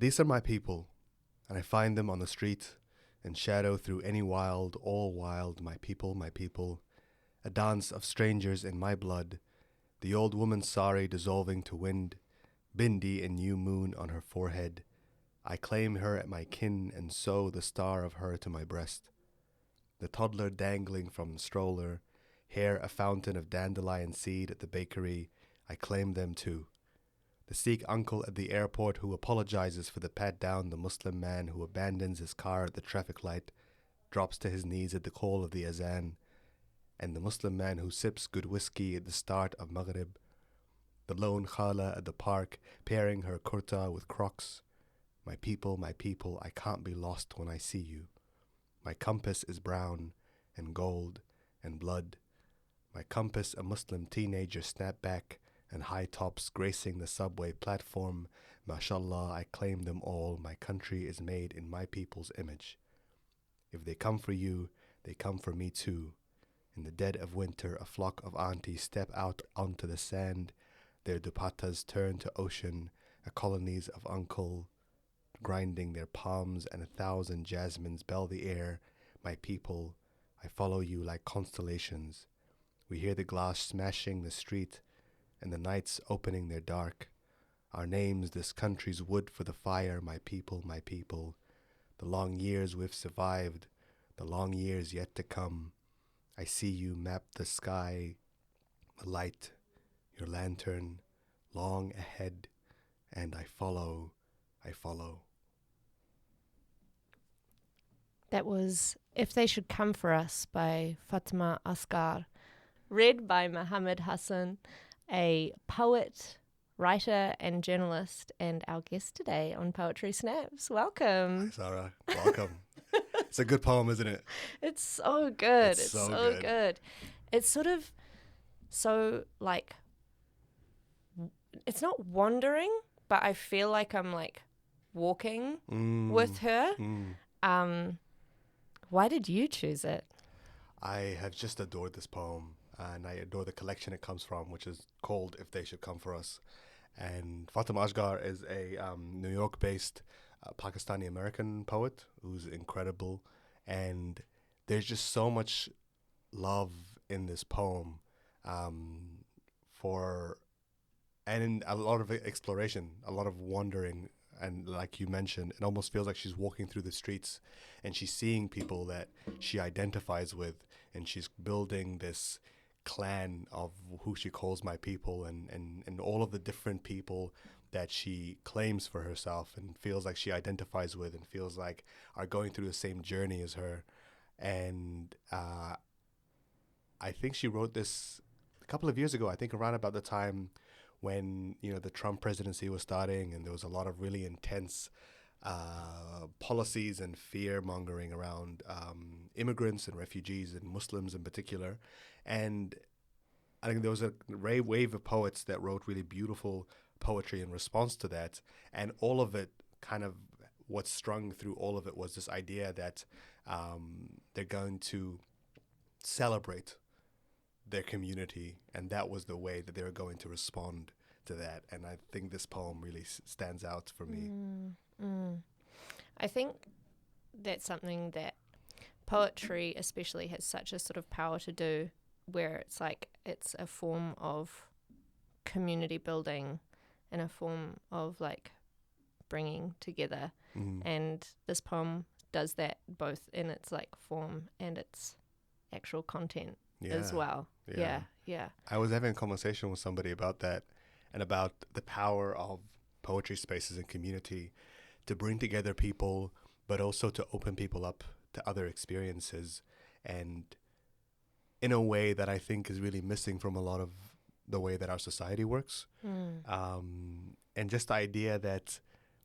These are my people, and I find them on the street, in shadow through any wild, all wild, my people, a dance of strangers in my blood, the old woman's sari dissolving to wind, bindi and new moon on her forehead. I claim her at my kin and sew the star of her to my breast. The toddler dangling from the stroller, hair a fountain of dandelion seed at the bakery, I claim them too. The Sikh uncle at the airport who apologizes for the pat down, the Muslim man who abandons his car at the traffic light, drops to his knees at the call of the azan, and the Muslim man who sips good whiskey at the start of Maghrib, the lone khala at the park pairing her kurta with crocs. My people, I can't be lost when I see you. My compass is brown and gold and blood. My compass, a Muslim teenager snapback and high tops gracing the subway platform. Mashallah, I claim them all. My country is made in my people's image. If they come for you, they come for me too. In the dead of winter, a flock of aunties step out onto the sand. Their dupattas turn to ocean, a colonies of uncle grinding their palms, and 1,000 jasmines bell the air. My people, I follow you like constellations. We hear the glass smashing the street, and the nights opening their dark. Our names, this country's wood for the fire, my people, the long years we've survived, the long years yet to come. I see you map the sky, the light, your lantern, long ahead, and I follow. That was If They Should Come For Us by Fatima Asghar, read by Mohamed Hassan, a poet, writer and journalist, and our guest today on Poetry Snaps. Welcome. Hi, Sarah. Welcome. It's a good poem, isn't it? It's so good. It's so good. It's sort of so like, it's not wandering, but I feel like I'm like walking with her. Why did you choose it? I have just adored this poem, and I adore the collection it comes from, which is called If They Should Come For Us. And Fatima Asghar is a New York-based Pakistani-American poet who's incredible. And there's just so much love in this poem and a lot of exploration, a lot of wandering. And like you mentioned, it almost feels like she's walking through the streets and she's seeing people that she identifies with, and she's building this clan of who she calls my people, and all of the different people that she claims for herself and feels like she identifies with and feels like are going through the same journey as her. And I think she wrote this a couple of years ago, I think around about the time when the Trump presidency was starting, and there was a lot of really intense policies and fear mongering around immigrants and refugees and Muslims in particular. And I think there was a wave of poets that wrote really beautiful poetry in response to that. And all of it, kind of what strung through all of it, was this idea that they're going to celebrate their community, and that was the way that they were going to respond to that. And I think this poem really stands out for me. I think that's something that poetry especially has such a sort of power to do, where it's like it's a form of community building and a form of like bringing together. And this poem does that both in its like form and its actual content as well. Yeah. I was having a conversation with somebody about that, and about the power of poetry spaces and community to bring together people, but also to open people up to other experiences, and in a way that I think is really missing from a lot of the way that our society works. And just the idea that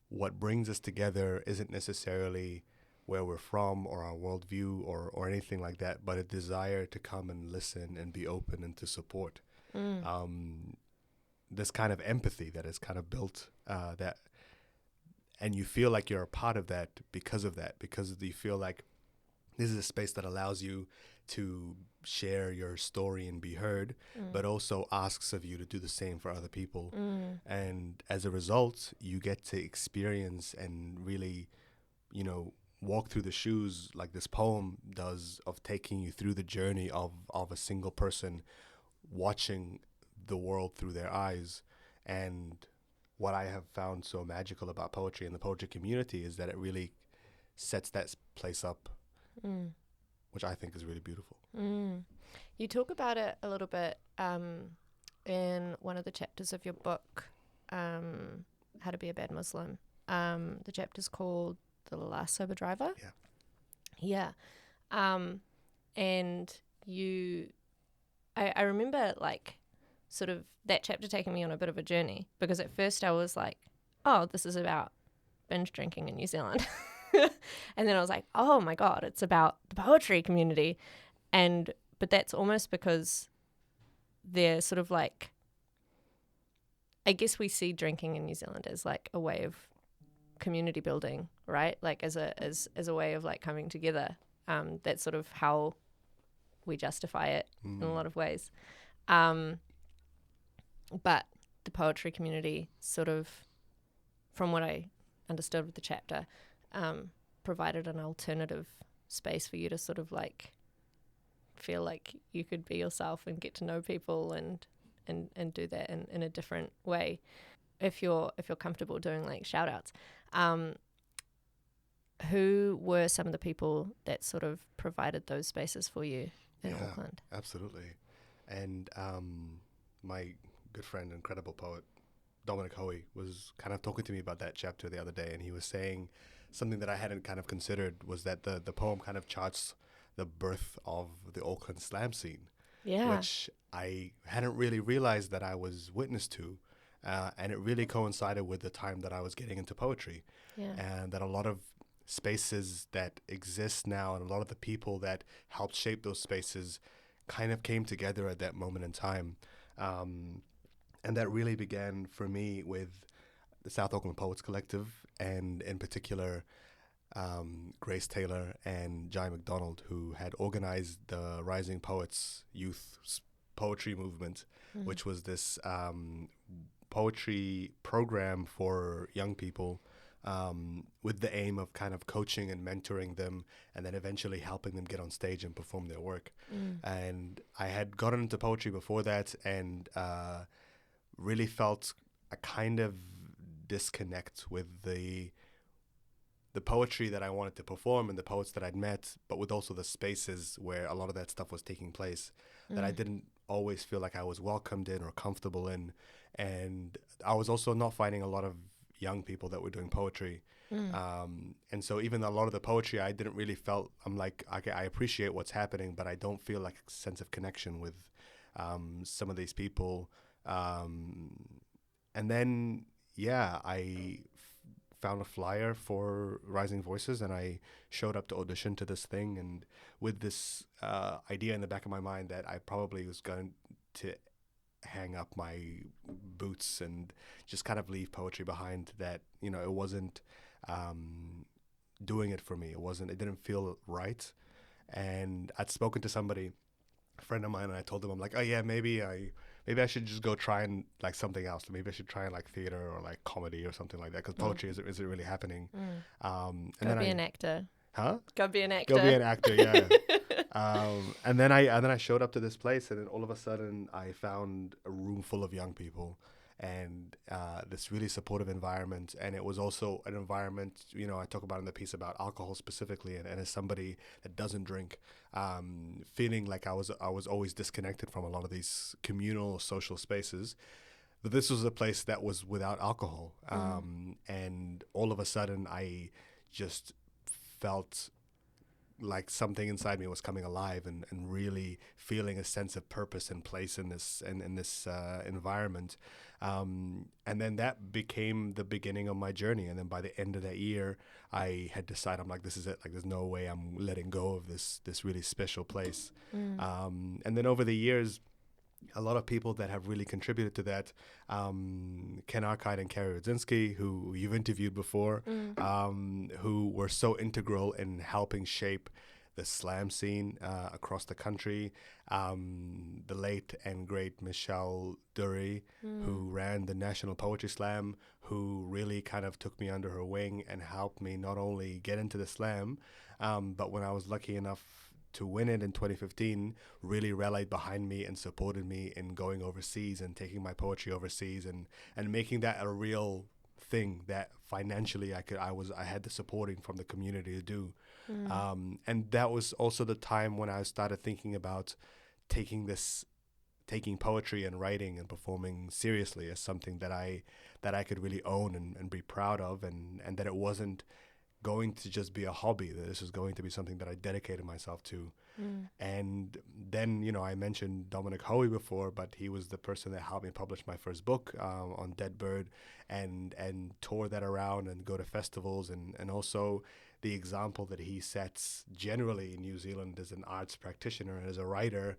what brings us together isn't necessarily where we're from or our worldview or anything like that, but a desire to come and listen and be open and to support. This kind of empathy that is kind of built, that, and you feel like you're a part of that because of that, because you feel like this is a space that allows you to share your story and be heard, but also asks of you to do the same for other people. And as a result, you get to experience and really, you know, walk through the shoes like this poem does of taking you through the journey of a single person watching the world through their eyes. And what I have found so magical about poetry and the poetry community is that it really sets that place up, which I think is really beautiful. You talk about it a little bit in one of the chapters of your book, How to Be a Bad Muslim. The chapter's called The Last Sober Driver. Yeah. And I remember like sort of that chapter taking me on a bit of a journey, because at first I was like, oh, this is about binge drinking in New Zealand. And then I was like, oh my God, it's about the poetry community. But that's almost because they're sort of like, I guess we see drinking in New Zealand as like a way of community building, right? Like as a way of like coming together. That's sort of how we justify it in a lot of ways. But the poetry community sort of, from what I understood with the chapter, provided an alternative space for you to sort of like feel like you could be yourself and get to know people and do that in a different way if you're comfortable doing like shout outs. Who were some of the people that sort of provided those spaces for you in Auckland? Absolutely. And my good friend, incredible poet, Dominic Hoey, was kind of talking to me about that chapter the other day, and he was saying something that I hadn't kind of considered, was that the poem kind of charts the birth of the Auckland slam scene, which I hadn't really realized that I was witness to. And it really coincided with the time that I was getting into poetry, and that a lot of spaces that exist now and a lot of the people that helped shape those spaces kind of came together at that moment in time. And that really began for me with the South Auckland Poets Collective, and in particular Grace Taylor and Jai McDonald, who had organized the Rising Poets Youth Poetry Movement, which was this poetry program for young people, with the aim of kind of coaching and mentoring them, and then eventually helping them get on stage and perform their work. And I had gotten into poetry before that, and really felt a kind of disconnect with the poetry that I wanted to perform and the poets that I'd met, but with also the spaces where a lot of that stuff was taking place, that I didn't always feel like I was welcomed in or comfortable in. And I was also not finding a lot of young people that were doing poetry. And so even a lot of the poetry, I didn't really felt, I'm like, okay, I appreciate what's happening, but I don't feel like a sense of connection with some of these people. And then, I found a flyer for Rising Voices, and I showed up to audition to this thing, and with this idea in the back of my mind that I probably was going to hang up my boots and just kind of leave poetry behind, that, you know, it wasn't doing it for me. It didn't feel right. And I'd spoken to somebody, a friend of mine, and I told them, I'm like, oh yeah, maybe I should just go try and like something else. Maybe I should try like theater or like comedy or something like that, because poetry isn't really happening. And Go then be an actor. Huh? Go be an actor. Go be an actor, yeah. And then I showed up to this place, and then all of a sudden I found a room full of young people, and this really supportive environment. And it was also an environment, you know, I talk about in the piece about alcohol specifically, and as somebody that doesn't drink, feeling like I was always disconnected from a lot of these communal social spaces. But this was a place that was without alcohol. And all of a sudden I just felt like something inside me was coming alive, and really feeling a sense of purpose and place in this environment. And then that became the beginning of my journey. And then by the end of that year, I had decided, I'm like, this is it. Like, there's no way I'm letting go of this really special place. And then over the years, a lot of people that have really contributed to that, Ken Arkite and Carrie Rodzinski, who you've interviewed before, who were so integral in helping shape the slam scene across the country. The late and great Michelle Dury, who ran the National Poetry Slam, who really kind of took me under her wing and helped me not only get into the slam, but when I was lucky enough to win it in 2015, really rallied behind me and supported me in going overseas and taking my poetry overseas and making that a real thing that financially I had the supporting from the community to do. And that was also the time when I started thinking about taking poetry and writing and performing seriously as something that I could really own and be proud of, and that it wasn't going to just be a hobby, that this was going to be something that I dedicated myself to. And then, I mentioned Dominic Hoey before, but he was the person that helped me publish my first book on Dead Bird, and tour that around and go to festivals, and also the example that he sets generally in New Zealand as an arts practitioner and as a writer,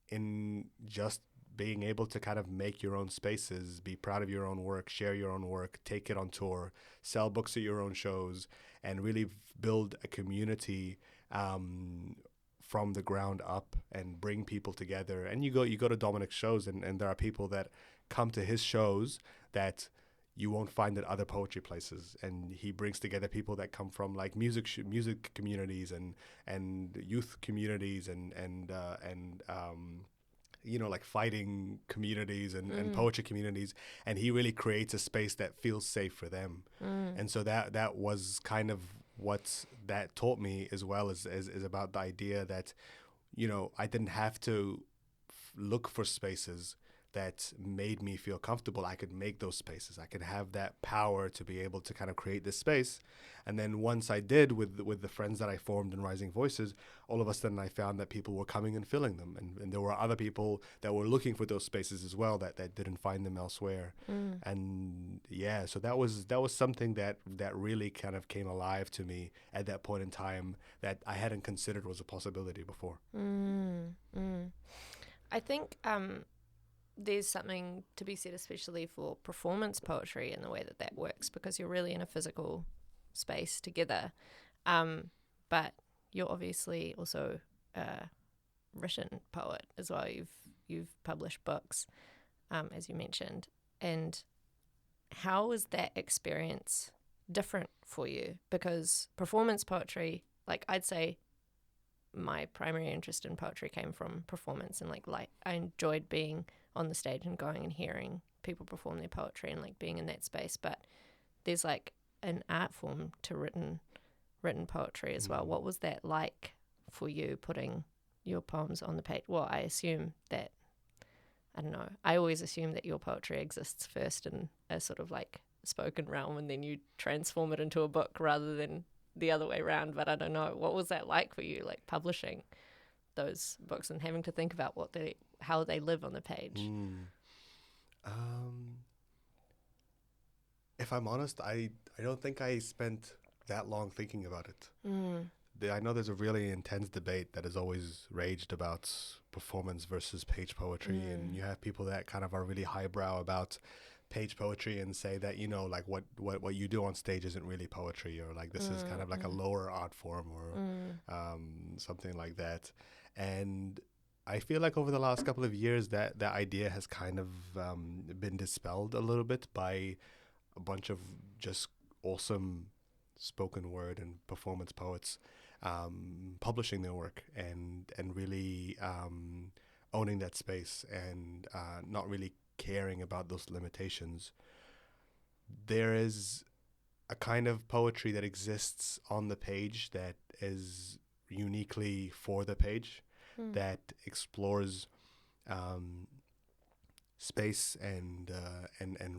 in just being able to kind of make your own spaces, be proud of your own work, share your own work, take it on tour, sell books at your own shows, and really build a community from the ground up and bring people together. And you go to Dominic's shows, and there are people that come to his shows that you won't find at other poetry places, and he brings together people that come from like music communities and youth communities and like fighting communities and poetry communities, and he really creates a space that feels safe for them. And so that was kind of what that taught me, as well as about the idea that I didn't have to look for spaces that made me feel comfortable. I could make those spaces. I could have that power to be able to kind of create this space. And then once I did, with the friends that I formed in Rising Voices, all of a sudden I found that people were coming and filling them. And there were other people that were looking for those spaces as well that didn't find them elsewhere. And yeah, so that was something that really kind of came alive to me at that point in time, that I hadn't considered was a possibility before. I think there's something to be said, especially for performance poetry, and the way that works, because you're really in a physical space together. But you're obviously also a written poet as well. You've published books, as you mentioned. And how was that experience different for you? Because performance poetry, like I'd say, my primary interest in poetry came from performance, and like I enjoyed being on the stage and going and hearing people perform their poetry and like being in that space. But there's like an art form to written poetry as well. What was that like for you, putting your poems on the page? Well, I assume that, I don't know, I always assume that your poetry exists first in a sort of like spoken realm, and then you transform it into a book rather than the other way around. But I don't know, what was that like for you, like publishing those books and having to think about how they live on the page? If I'm honest, I don't think I spent that long thinking about it. I know there's a really intense debate that has always raged about performance versus page poetry, and you have people that kind of are really highbrow about page poetry and say that like what you do on stage isn't really poetry, or like this is kind of like a lower art form, or something like that. And I feel like over the last couple of years that idea has kind of been dispelled a little bit by a bunch of just awesome spoken word and performance poets publishing their work and really owning that space, and not really caring about those limitations. There is a kind of poetry that exists on the page that is uniquely for the page, that explores space and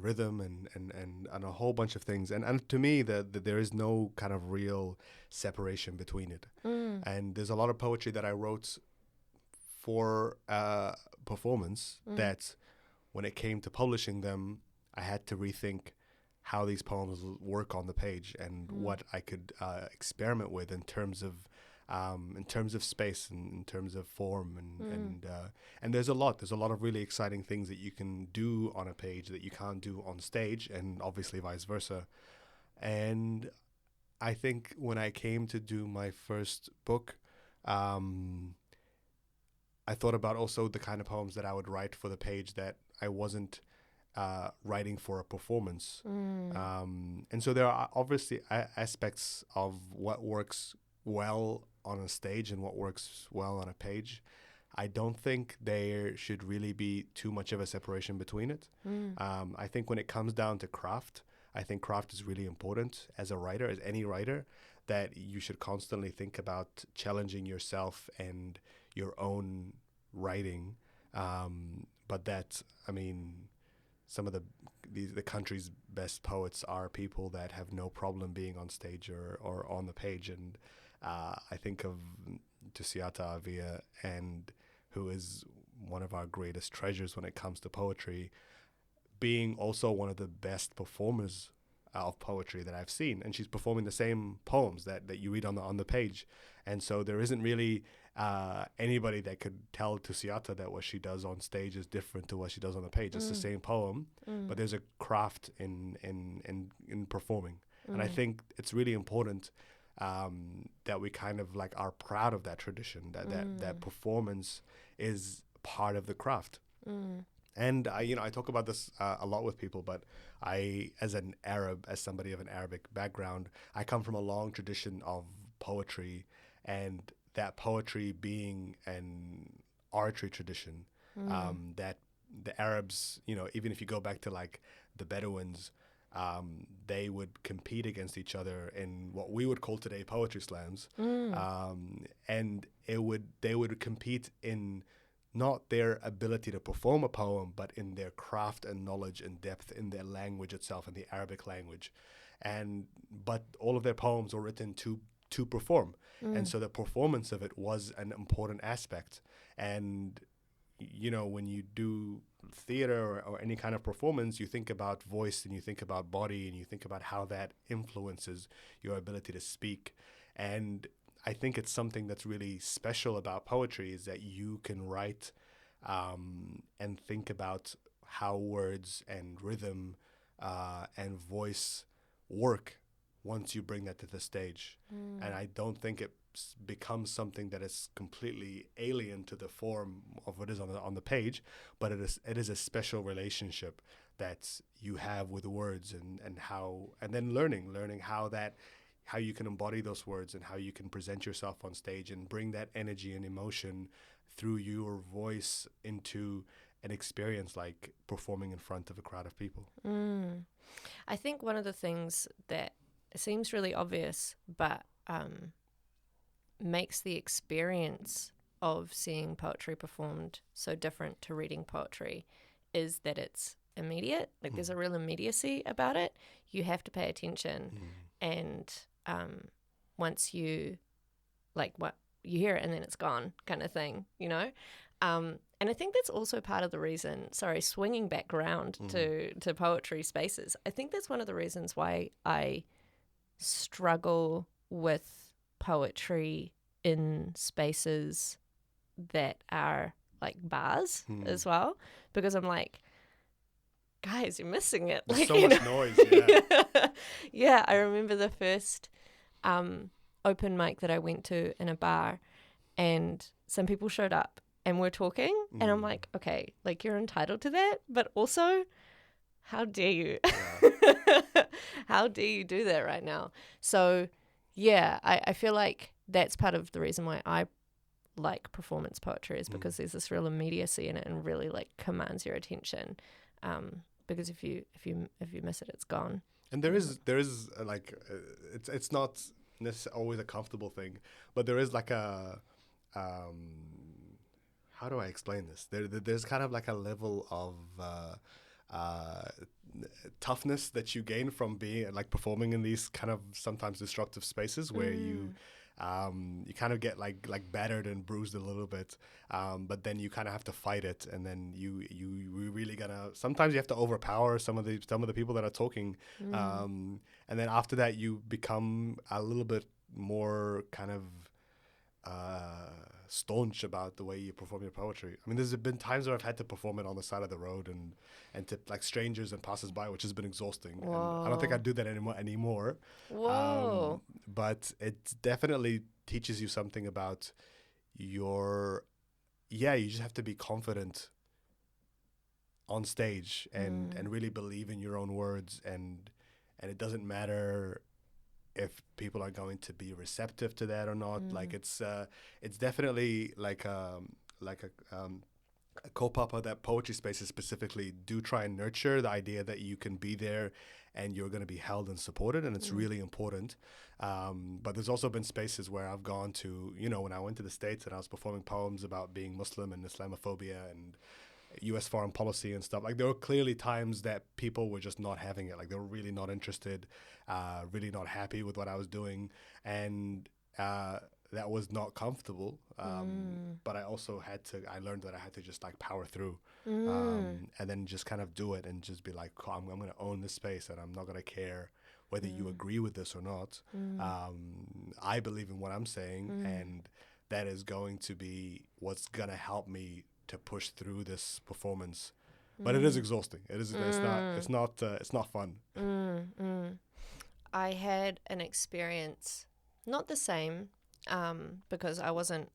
rhythm and a whole bunch of things, and to me that there is no kind of real separation between it. And there's a lot of poetry that I wrote for performance that when it came to publishing them, I had to rethink how these poems work on the page and what I could experiment with in terms of space and in terms of form, and there's a lot of really exciting things that you can do on a page that you can't do on stage, and obviously vice versa. And I think when I came to do my first book, um, I thought about also the kind of poems that I would write for the page, that I wasn't writing for a performance. And so there are obviously aspects of what works well on a stage and what works well on a page. I don't think there should really be too much of a separation between it. I think when it comes down to craft, I think craft is really important as a writer, as any writer, that you should constantly think about challenging yourself and your own writing. But that, I mean, some of the country's best poets are people that have no problem being on stage or on the page. And I think of Tusiata Avia, and who is one of our greatest treasures when it comes to poetry, being also one of the best performers of poetry that I've seen. And she's performing the same poems that you read on the page. And so there isn't really anybody that could tell Tusiata that what she does on stage is different to what she does on the page. It's the same poem, but there's a craft in performing. And I think it's really important that we kind of like are proud of that tradition, that performance is part of the craft. And I talk about this a lot with people, but I, as an Arab, as somebody of an Arabic background, I come from a long tradition of poetry, and that poetry being an oratory tradition, that the Arabs, even if you go back to like the Bedouins, they would compete against each other in what we would call today poetry slams, and they would compete in not their ability to perform a poem, but in their craft and knowledge and depth in their language itself, in the Arabic language. But all of their poems were written to perform. And so the performance of it was an important aspect. And, when you do theater or any kind of performance, you think about voice and you think about body and you think about how that influences your ability to speak. And I think it's something that's really special about poetry, is that you can write and think about how words and rhythm and voice work once you bring that to the stage. And I don't think it becomes something that is completely alien to the form of what is on the page, but it is a special relationship that you have with words and then learning how you can embody those words and how you can present yourself on stage and bring that energy and emotion through your voice into an experience like performing in front of a crowd of people. I think one of the things that seems really obvious, but makes the experience of seeing poetry performed so different to reading poetry is that it's immediate. Like there's a real immediacy about it. You have to pay attention, and once you you hear it and then it's gone, kind of thing, and I think that's also part of the reason, swinging back around to poetry spaces, I think that's one of the reasons why I struggle with poetry in spaces that are like bars as well, because I'm like, guys, you're missing it. There's so much noise. Yeah, I remember the first open mic that I went to in a bar, and some people showed up and were talking, and I'm like, okay, like you're entitled to that, but also, how dare you? How dare you do that right now? So, yeah, I feel like that's part of the reason why I like performance poetry, is because there's this real immediacy in it and really like commands your attention. Because if you miss it, it's gone. And there is like it's not necessarily always a comfortable thing, but there is like a how do I explain this? There's kind of like a level of toughness that you gain from being like performing in these kind of sometimes destructive spaces where you kind of get like battered and bruised a little bit, but then you kind of have to fight it, and then you really gotta, sometimes you have to overpower some of the people that are talking, and then after that you become a little bit more kind of staunch about the way you perform your poetry. I mean, there's been times where I've had to perform it on the side of the road and to like strangers and passers-by, which has been exhausting. And I don't think I'd do that anymore. Whoa. But it definitely teaches you something about your, you just have to be confident on stage and really believe in your own words, and it doesn't matter if people are going to be receptive to that or not. Like it's definitely like a kaupapa that poetry spaces specifically do try and nurture the idea that you can be there and you're going to be held and supported, and it's really important. But there's also been spaces where I've gone to, when I went to the States and I was performing poems about being Muslim and Islamophobia and U.S. foreign policy and stuff. Like there were clearly times that people were just not having it. Like they were really not interested, really not happy with what I was doing, and that was not comfortable. But I also I learned that I had to just like power through, and then just kind of do it and just be like, I'm going to own this space and I'm not going to care whether you agree with this or not. I believe in what I'm saying, and that is going to be what's going to help me to push through this performance. But it is exhausting. It's not fun. I had an experience, not the same, because I wasn't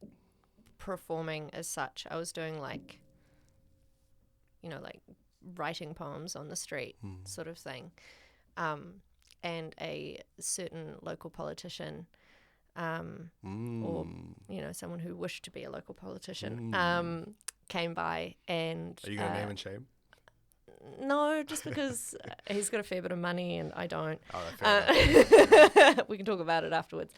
performing as such. I was doing like writing poems on the street sort of thing. And a certain local politician, or someone who wished to be a local politician, came by and... Are you going to name and shame? No, just because he's got a fair bit of money and I don't. Oh, fair enough. We can talk about it afterwards.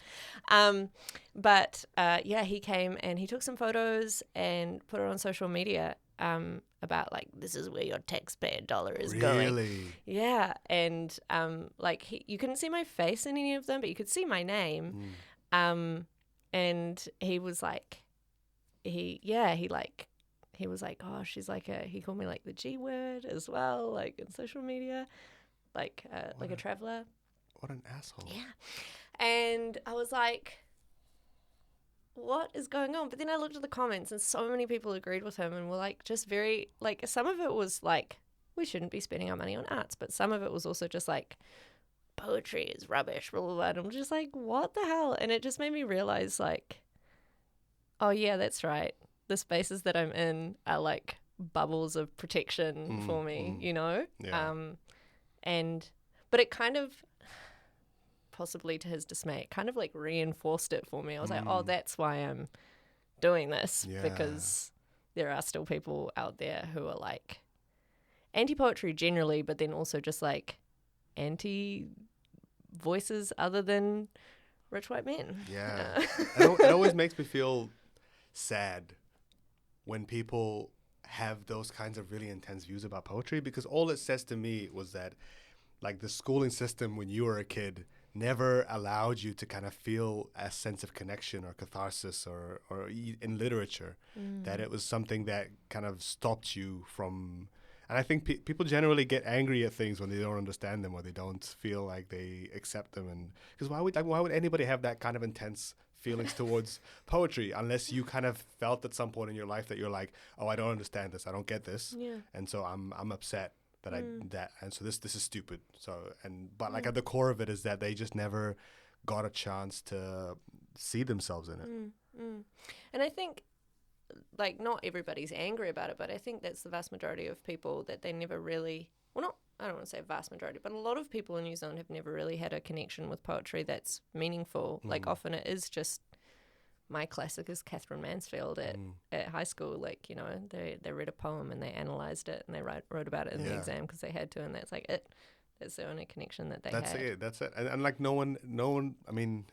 But he came and he took some photos and put it on social media about like, this is where your taxpayer dollar is going. Really? Yeah. And you couldn't see my face in any of them, but you could see my name. And he was like, he was like, oh, she's like he called me like the G word as well, like in social media, like a traveler. What an asshole. Yeah. And I was like, what is going on? But then I looked at the comments and so many people agreed with him and were like, just very, like, some of it was like, we shouldn't be spending our money on arts, but some of it was also just like, poetry is rubbish, blah, blah, blah. And I'm just like, what the hell? And it just made me realize, like, oh yeah, that's right. The spaces that I'm in are like bubbles of protection for me, Yeah. But it kind of, possibly to his dismay, it kind of like reinforced it for me. I was like, oh, that's why I'm doing this, because there are still people out there who are like anti-poetry generally, but then also just like anti-voices other than rich white men. Yeah. It always makes me feel sad when people have those kinds of really intense views about poetry, because all it says to me was that like the schooling system when you were a kid never allowed you to kind of feel a sense of connection or catharsis or in literature, that it was something that kind of stopped you from. And I think people generally get angry at things when they don't understand them or they don't feel like they accept them. And because why would anybody have that kind of intense feelings towards poetry unless you kind of felt at some point in your life that you're like, oh, I don't understand this, I don't get this, and so I'm upset that and so this is stupid. But like at the core of it is that they just never got a chance to see themselves in it. And I think like not everybody's angry about it, but I think that's the vast majority of people, that they never really, I don't want to say vast majority, but a lot of people in New Zealand have never really had a connection with poetry that's meaningful. Like often it is just, my classic is Catherine Mansfield at high school. Like, they read a poem and they analysed it and they wrote about it in the exam because they had to, and that's like it. That's the only connection that they had. That's it. And like no one, I mean,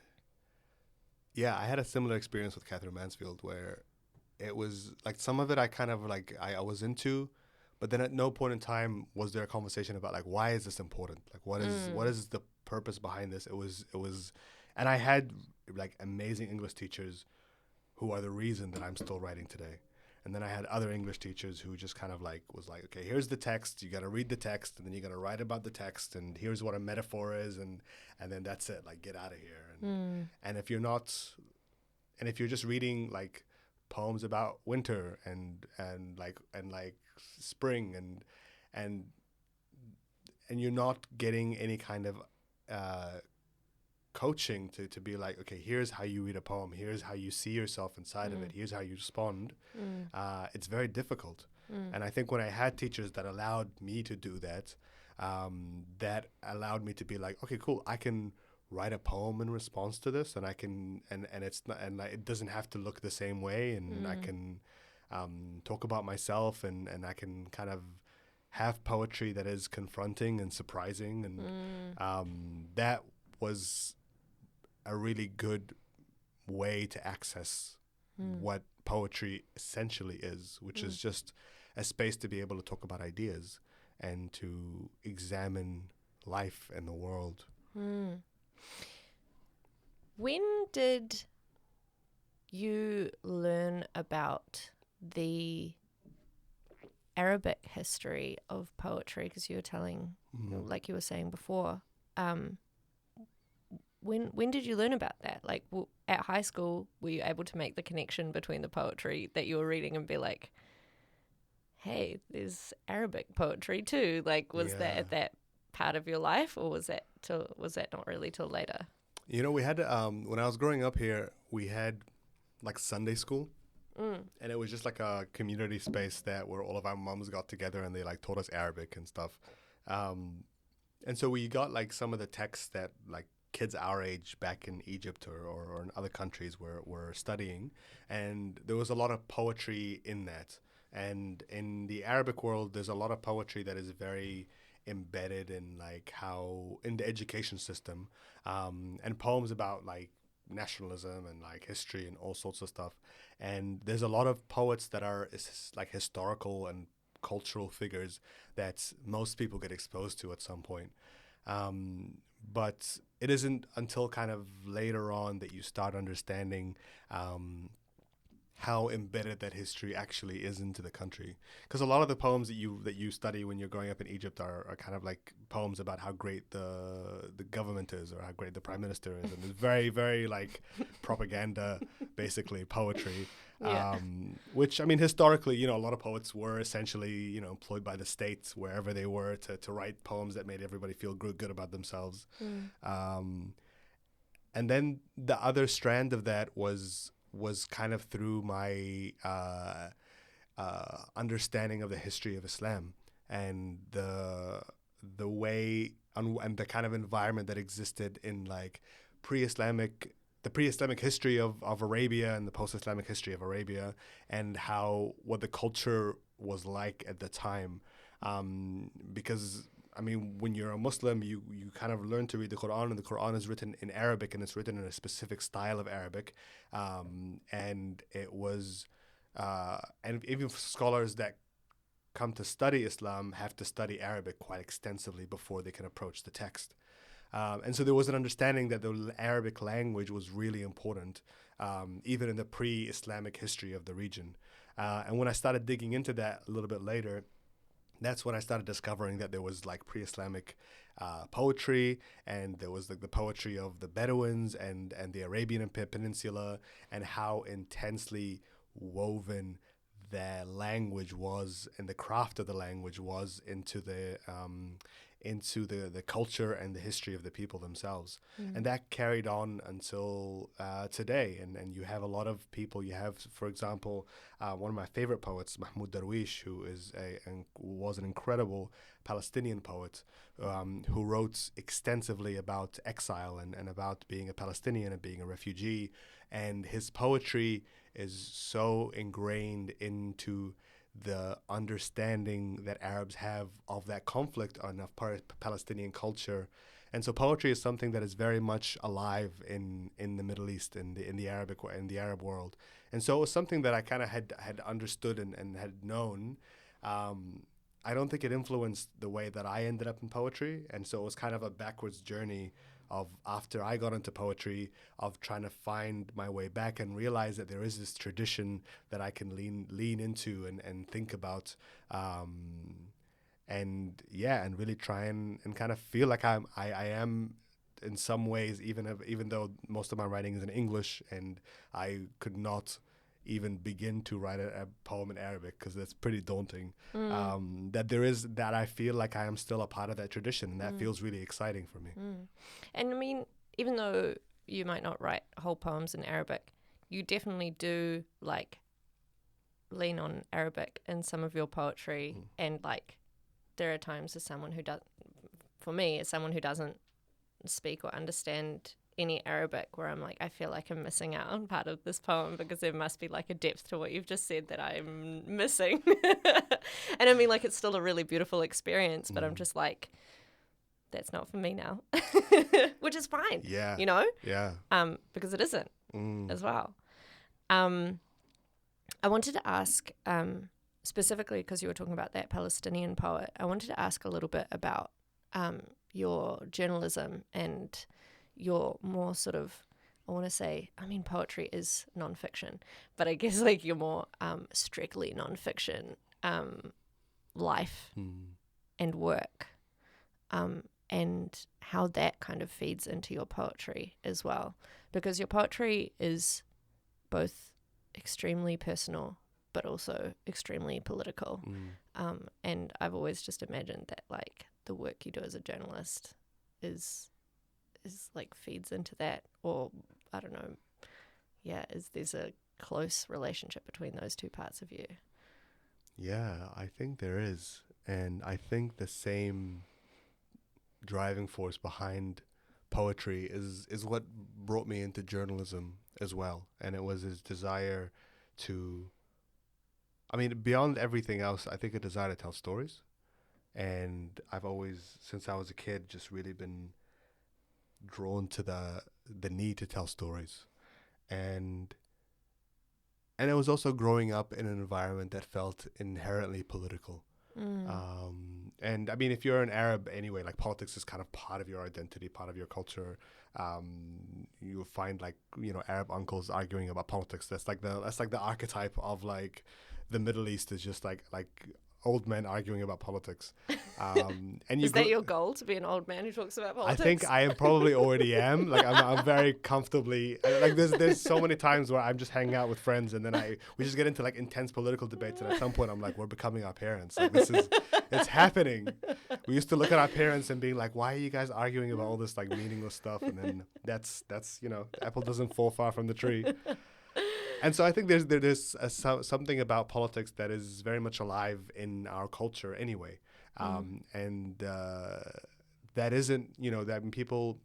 yeah, I had a similar experience with Catherine Mansfield where it was like some of it I kind of like, I was into, but then at no point in time was there a conversation about like, why is this important? Like, what is the purpose behind this? It was, and I had like amazing English teachers who are the reason that I'm still writing today. And then I had other English teachers who just kind of like was like, okay, here's the text. You got to read the text, and then you got to write about the text, and here's what a metaphor is, and then that's it. Like, get out of here. And if you're not, and if you're just reading like poems about winter and spring and and you're not getting any kind of coaching to be like, okay, here's how you read a poem, here's how you see yourself inside of it, here's how you respond. It's very difficult. And I think when I had teachers that allowed me to do that, that allowed me to be like, okay, cool, I can write a poem in response to this, and I can and it's not, and like, it doesn't have to look the same way, and I can talk about myself, and I can kind of have poetry that is confronting and surprising, and that was a really good way to access what poetry essentially is, which is just a space to be able to talk about ideas and to examine life and the world. When did you learn about the Arabic history of poetry? Because you were telling, like you were saying before, when did you learn about that? Like at high school, were you able to make the connection between the poetry that you were reading and be like, hey, there's Arabic poetry too? Like, was that at that part of your life, or was that not really till later? You know, we had when I was growing up here, we had like Sunday school, and it was just like a community space that where all of our moms got together and they like taught us Arabic and stuff. And so we got like some of the texts that like kids our age back in Egypt or in other countries were studying, and there was a lot of poetry in that. And in the Arabic world, there's a lot of poetry that is very embedded in like how in the education system, and poems about like nationalism and like history and all sorts of stuff. And there's a lot of poets that are like historical and cultural figures that most people get exposed to at some point. But it isn't until kind of later on that you start understanding how embedded that history actually is into the country. Because a lot of the poems that you study when you're growing up in Egypt are kind of like poems about how great the government is or how great the prime minister is, and it's very, very like propaganda, basically poetry. Yeah. Which, I mean, historically, you know, a lot of poets were essentially, you know, employed by the state wherever they were to write poems that made everybody feel good about themselves. And then the other strand of that was kind of through my understanding of the history of Islam and the way and the kind of environment that existed in like the pre-Islamic history of Arabia and the post-Islamic history of Arabia, and what the culture was like at the time. Because I mean, when you're a Muslim, you kind of learn to read the Quran, and the Quran is written in Arabic, and it's written in a specific style of Arabic. And it was, and even scholars that come to study Islam have to study Arabic quite extensively before they can approach the text. And so there was an understanding that the Arabic language was really important, even in the pre-Islamic history of the region. And when I started digging into that a little bit later, that's when I started discovering that there was like pre-Islamic poetry, and there was like the poetry of the Bedouins and the Arabian Peninsula, and how intensely woven their language was and the craft of the language was into the culture and the history of the people themselves. And that carried on until today. And you have a lot of people. You have, for example, one of my favorite poets, Mahmoud Darwish, who was an incredible Palestinian poet, who wrote extensively about exile and about being a Palestinian and being a refugee. And his poetry is so ingrained into the understanding that Arabs have of that conflict and of Palestinian culture. And so poetry is something that is very much alive in the Middle East, in the Arab world. And so it was something that I kind of had understood and had known. I don't think it influenced the way that I ended up in poetry. And so it was kind of a backwards journey of, after I got into poetry, of trying to find my way back and realize that there is this tradition that I can lean into and think about, and really try and kind of feel like I am in some ways, even though most of my writing is in English and I could not even begin to write a poem in Arabic because that's pretty daunting. Mm. That I feel like I am still a part of that tradition, and that Mm. feels really exciting for me. Mm. And I mean, even though you might not write whole poems in Arabic, you definitely do like lean on Arabic in some of your poetry. And like, there are times as someone who does, for me, as someone who doesn't speak or understand any Arabic, where I'm like, I feel like I'm missing out on part of this poem because there must be like a depth to what you've just said that I'm missing. And I mean, like, it's still a really beautiful experience, but I'm just like, that's not for me now, which is fine. Yeah. You know? Yeah. Because it isn't as well. I wanted to ask, specifically because you were talking about that Palestinian poet, I wanted to ask a little bit about your journalism and your more sort of, I want to say, I mean, poetry is nonfiction, but I guess like your more strictly nonfiction life and work, and how that kind of feeds into your poetry as well. Because your poetry is both extremely personal but also extremely political. And I've always just imagined that like the work you do as a journalist is like feeds into that, or I don't know, there's a close relationship between those two parts of you. Yeah, I think there is. And I think the same driving force behind poetry is what brought me into journalism as well. And it was his desire to, I mean, beyond everything else, I think a desire to tell stories. And I've always, since I was a kid, just really been drawn to the need to tell stories. And it was also growing up in an environment that felt inherently political. And I mean, if you're an Arab anyway, like politics is kind of part of your identity, part of your culture. You'll find like, Arab uncles arguing about politics. That's like the archetype of like the Middle East, is just like old men arguing about politics. And Is that your goal, to be an old man who talks about politics? I think I probably already am. Like I'm very comfortably, like there's so many times where I'm just hanging out with friends, and then we just get into like intense political debates, and at some point I'm like, we're becoming our parents. Like it's happening. We used to look at our parents and being like, why are you guys arguing about all this like meaningless stuff? And then that's the apple doesn't fall far from the tree. And so I think there's something about politics that is very much alive in our culture anyway. And that isn't, that people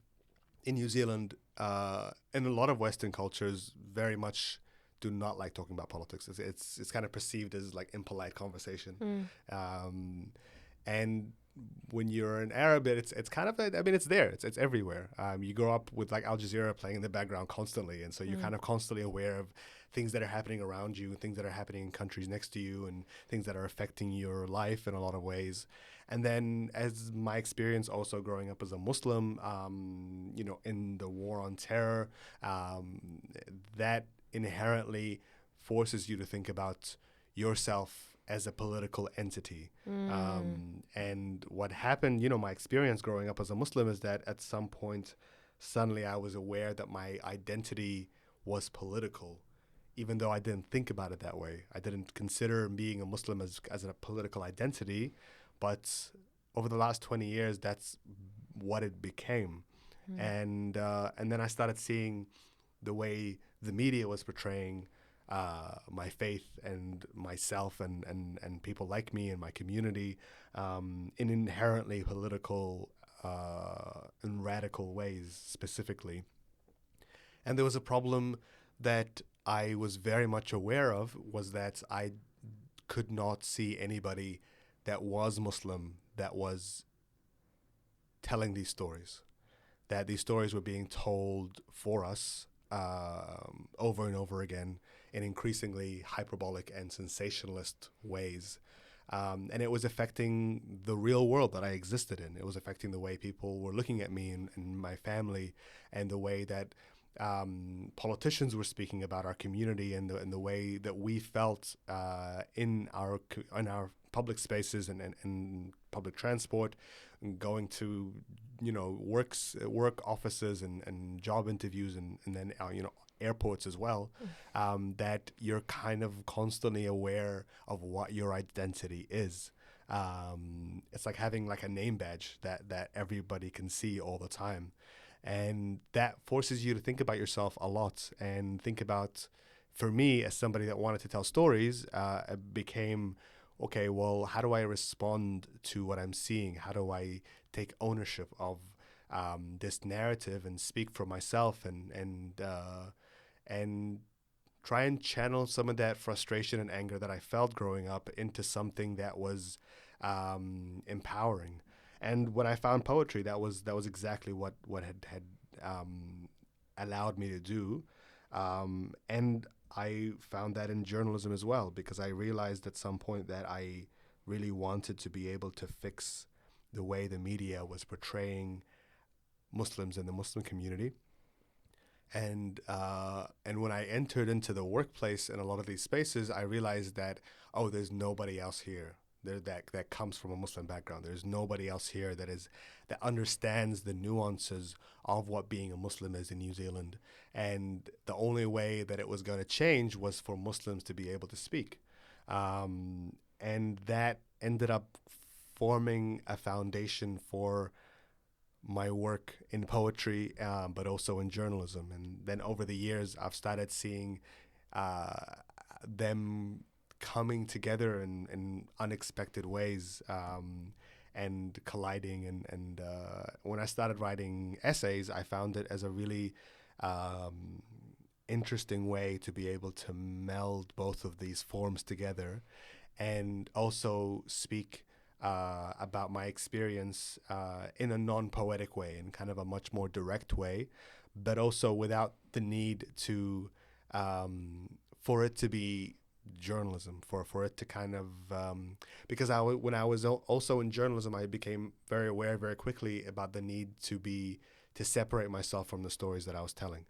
in New Zealand and a lot of Western cultures very much do not like talking about politics. It's kind of perceived as like impolite conversation. And when you're an Arab, it's kind of, it's there. It's everywhere. You grow up with like Al Jazeera playing in the background constantly. And so you're kind of constantly aware of things that are happening around you, things that are happening in countries next to you, and things that are affecting your life in a lot of ways. And then as my experience also growing up as a Muslim, in the war on terror, that inherently forces you to think about yourself as a political entity. And what happened, my experience growing up as a Muslim is that at some point, suddenly I was aware that my identity was political, even though I didn't think about it that way. I didn't consider being a Muslim as a political identity, but over the last 20 years, that's what it became. And then I started seeing the way the media was portraying my faith and myself and people like me and my community in inherently political and radical ways specifically. And there was a problem that I was very much aware of, was that I could not see anybody that was Muslim that was telling these stories, that these stories were being told for us over and over again in increasingly hyperbolic and sensationalist ways. And it was affecting the real world that I existed in. It was affecting the way people were looking at me and my family, and the way that politicians were speaking about our community, and the way that we felt in our public spaces and public transport, and going to work offices and job interviews, and then airports as well, that you're kind of constantly aware of what your identity is. It's like having like a name badge that everybody can see all the time, and that forces you to think about yourself a lot and think about. For me, as somebody that wanted to tell stories, it became okay. Well, how do I respond to what I'm seeing? How do I take ownership of this narrative and speak for myself and try and channel some of that frustration and anger that I felt growing up into something that was empowering. And when I found poetry, that was exactly what had allowed me to do. And I found that in journalism as well, because I realized at some point that I really wanted to be able to fix the way the media was portraying Muslims and the Muslim community. And when I entered into the workplace in a lot of these spaces, I realized that, oh, there's nobody else here there that comes from a Muslim background. There's nobody else here that understands the nuances of what being a Muslim is in New Zealand. And the only way that it was going to change was for Muslims to be able to speak. And that ended up forming a foundation for my work in poetry, but also in journalism. And then over the years, I've started seeing uh, them coming together in unexpected ways, and colliding. And when I started writing essays, I found it as a really um, interesting way to be able to meld both of these forms together and also speak about my experience in a non-poetic way, in kind of a much more direct way, but also without the need to for it to be journalism, for it to kind of because when I was also in journalism, I became very aware very quickly about the need to separate myself from the stories that I was telling.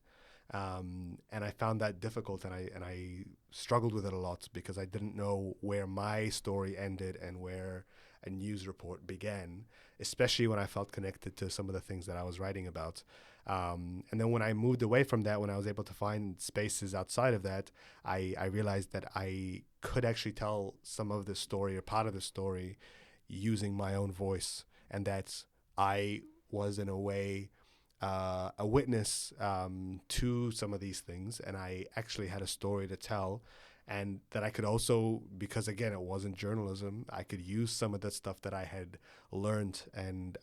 And I found that difficult, and I struggled with it a lot because I didn't know where my story ended and where a news report began, especially when I felt connected to some of the things that I was writing about. And then when I moved away from that, when I was able to find spaces outside of that, I realized that I could actually tell some of the story or part of the story using my own voice, and that I was in a way a witness to some of these things, and I actually had a story to tell, and that I could also, because again, it wasn't journalism, I could use some of the stuff that I had learned and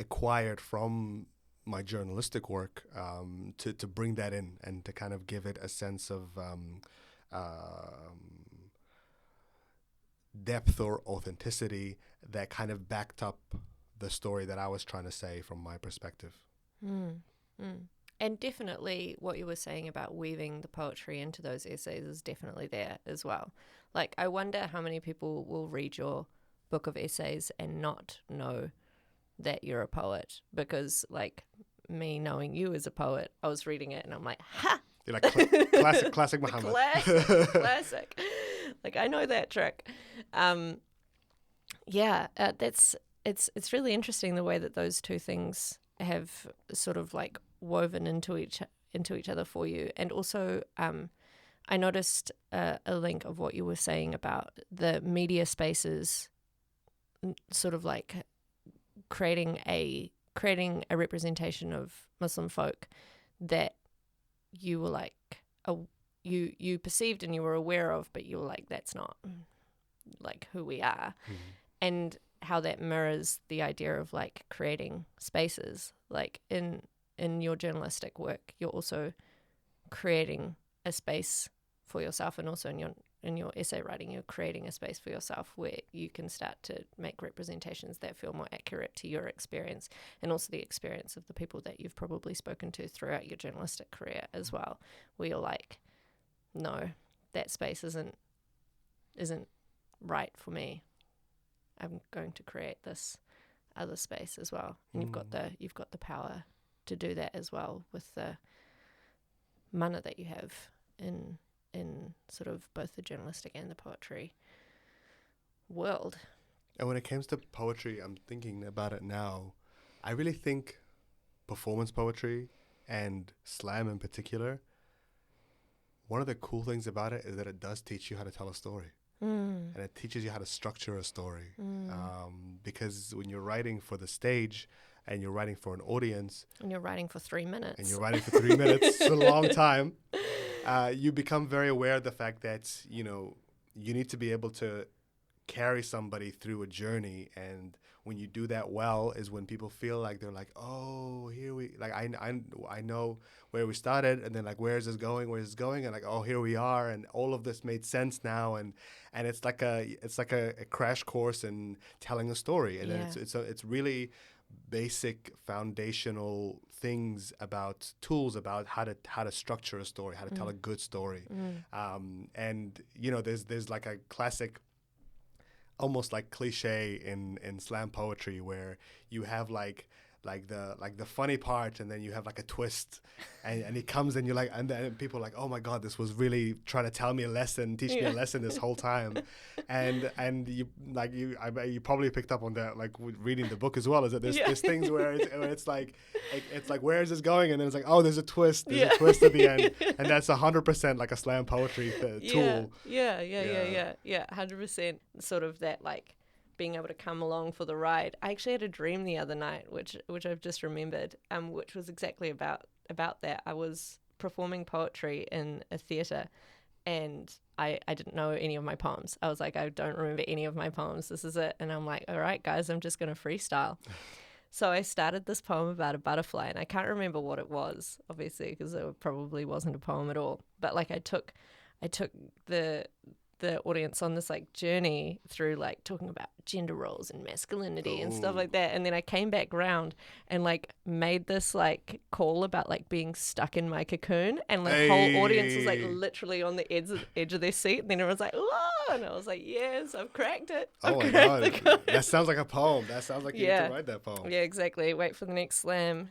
acquired from my journalistic work to bring that in and to kind of give it a sense of depth or authenticity that kind of backed up the story that I was trying to say from my perspective. Mm, mm. And definitely what you were saying about weaving the poetry into those essays is definitely there as well. Like, I wonder how many people will read your book of essays and not know that you're a poet, because, like, me knowing you as a poet, I was reading it and I'm like, ha! You're like classic Mohamed. Classic. Like, I know that trick. It's really interesting the way that those two things have sort of like woven into each other for you. And also, I noticed a link of what you were saying about the media spaces, sort of like creating a representation of Muslim folk that you were like you perceived and you were aware of, but you were like, that's not like who we are. And how that mirrors the idea of like creating spaces. Like in your journalistic work, you're also creating a space for yourself, and also in your essay writing, you're creating a space for yourself where you can start to make representations that feel more accurate to your experience, and also the experience of the people that you've probably spoken to throughout your journalistic career as well, where you're like, no, that space isn't right for me. I'm going to create this other space as well. And you've got the power to do that as well with the mana that you have in sort of both the journalistic and the poetry world. And when it comes to poetry, I'm thinking about it now. I really think performance poetry and slam in particular, one of the cool things about it is that it does teach you how to tell a story. And it teaches you how to structure a story. Because when you're writing for the stage and you're writing for an audience, And you're writing for 3 minutes. and you're writing for 3 minutes, it's a long time, you become very aware of the fact that, you know, you need to be able to carry somebody through a journey. And when you do that well is when people feel like they're like, oh, here we, like, I know where we started, and then like, where's this going, and like, oh, here we are, and all of this made sense now. And it's like a crash course in telling a story. And then it's really basic foundational things about tools about how to structure a story, how to tell a good story. And you know, there's like a classic, almost like cliche in slam poetry, where you have like the funny part, and then you have like a twist, and he comes, and you're like, and then people are like, oh my god, this was really trying to tell me a lesson, teach me a lesson this whole time. And you probably picked up on that, like reading the book as well, is that there's things where it's like where is this going, and then it's like, oh, there's a twist at the end. And that's 100% like a slam poetry tool. 100%. Sort of that, like, being able to come along for the ride. I actually had a dream the other night, which I've just remembered, which was exactly about that. I was performing poetry in a theatre, and I didn't know any of my poems. I was like, I don't remember any of my poems. This is it. And I'm like, all right, guys, I'm just going to freestyle. So I started this poem about a butterfly, and I can't remember what it was, obviously, because it probably wasn't a poem at all. But like, I took the audience on this like journey through like talking about gender roles and masculinity and stuff like that, and then I came back round and like made this like call about like being stuck in my cocoon, and like the whole audience was like literally on the edge of their seat, and then everyone's like, oh, and I was like, yes, I've cracked it. Oh my god, that sounds like a poem. That sounds like you need to write that poem. Yeah, exactly. Wait for the next slam.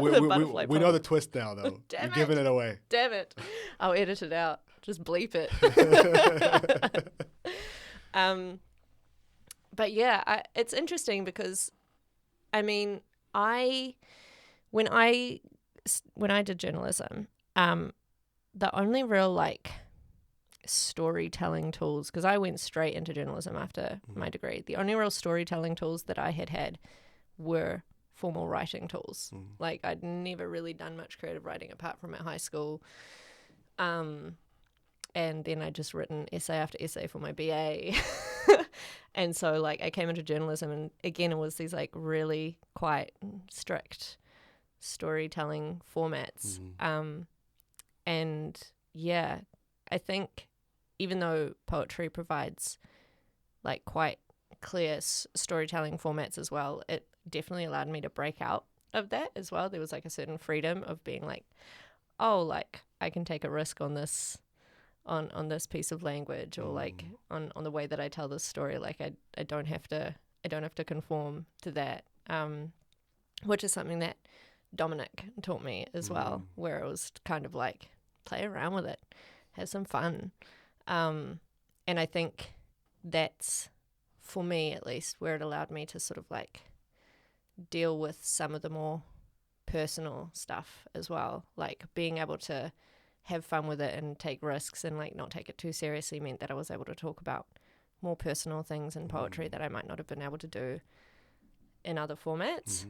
we know the twist now, though. You're giving it away. Damn it. I'll edit it out. Just bleep it. But yeah, it's interesting because, I mean, when I did journalism, the only real like storytelling tools, because I went straight into journalism after my degree, the only real storytelling tools that I had were formal writing tools. Like, I'd never really done much creative writing apart from at high school. And then I just written essay after essay for my BA. And so like I came into journalism, and again, it was these like really quite strict storytelling formats. And yeah, I think even though poetry provides like quite clear storytelling formats as well, it definitely allowed me to break out of that as well. There was like a certain freedom of being like, oh, like I can take a risk on this on this piece of language, or like on the way that I tell this story. Like I don't have to conform to that, which is something that Dominic taught me as well, where it was kind of like play around with it, have some fun, and I think that's, for me at least, where it allowed me to sort of like deal with some of the more personal stuff as well. Like being able to have fun with it and take risks and like not take it too seriously meant that I was able to talk about more personal things in poetry that I might not have been able to do in other formats.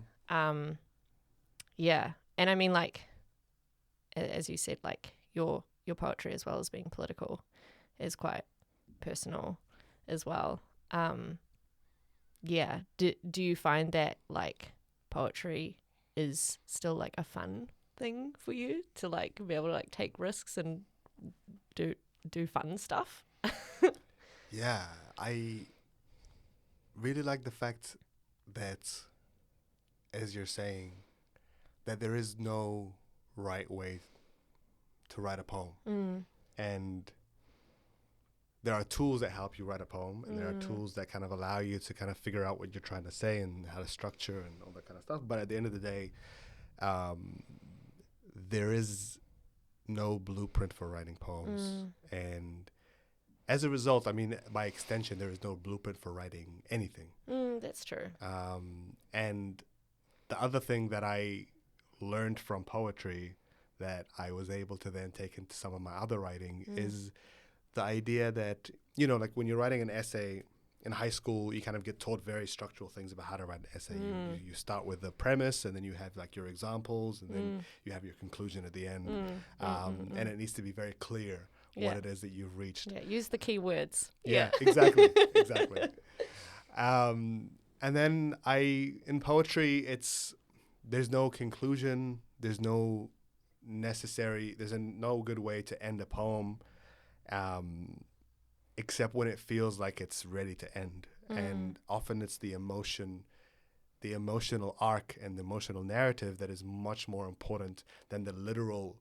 Yeah. And I mean, like, as you said, like your poetry, as well as being political, is quite personal as well. Yeah. Do you find that like poetry is still like a fun thing for you to like be able to like take risks and do fun stuff? Yeah, I really like the fact that, as you're saying, that there is no right way to write a poem. And there are tools that help you write a poem, and there are tools that kind of allow you to kind of figure out what you're trying to say and how to structure and all that kind of stuff. But at the end of the day, there is no blueprint for writing poems. And as a result, I mean, by extension, there is no blueprint for writing anything. That's true. And the other thing that I learned from poetry that I was able to then take into some of my other writing is the idea that, you know, like when you're writing an essay in high school, you kind of get taught very structural things about how to write an essay. You start with the premise, and then you have like your examples, and then you have your conclusion at the end. And it needs to be very clear what it is that you've reached. Yeah, use the key words. Yeah, exactly. And then in poetry, there's no conclusion, there's no good way to end a poem, except when it feels like it's ready to end. And often it's the emotional arc and the emotional narrative that is much more important than the literal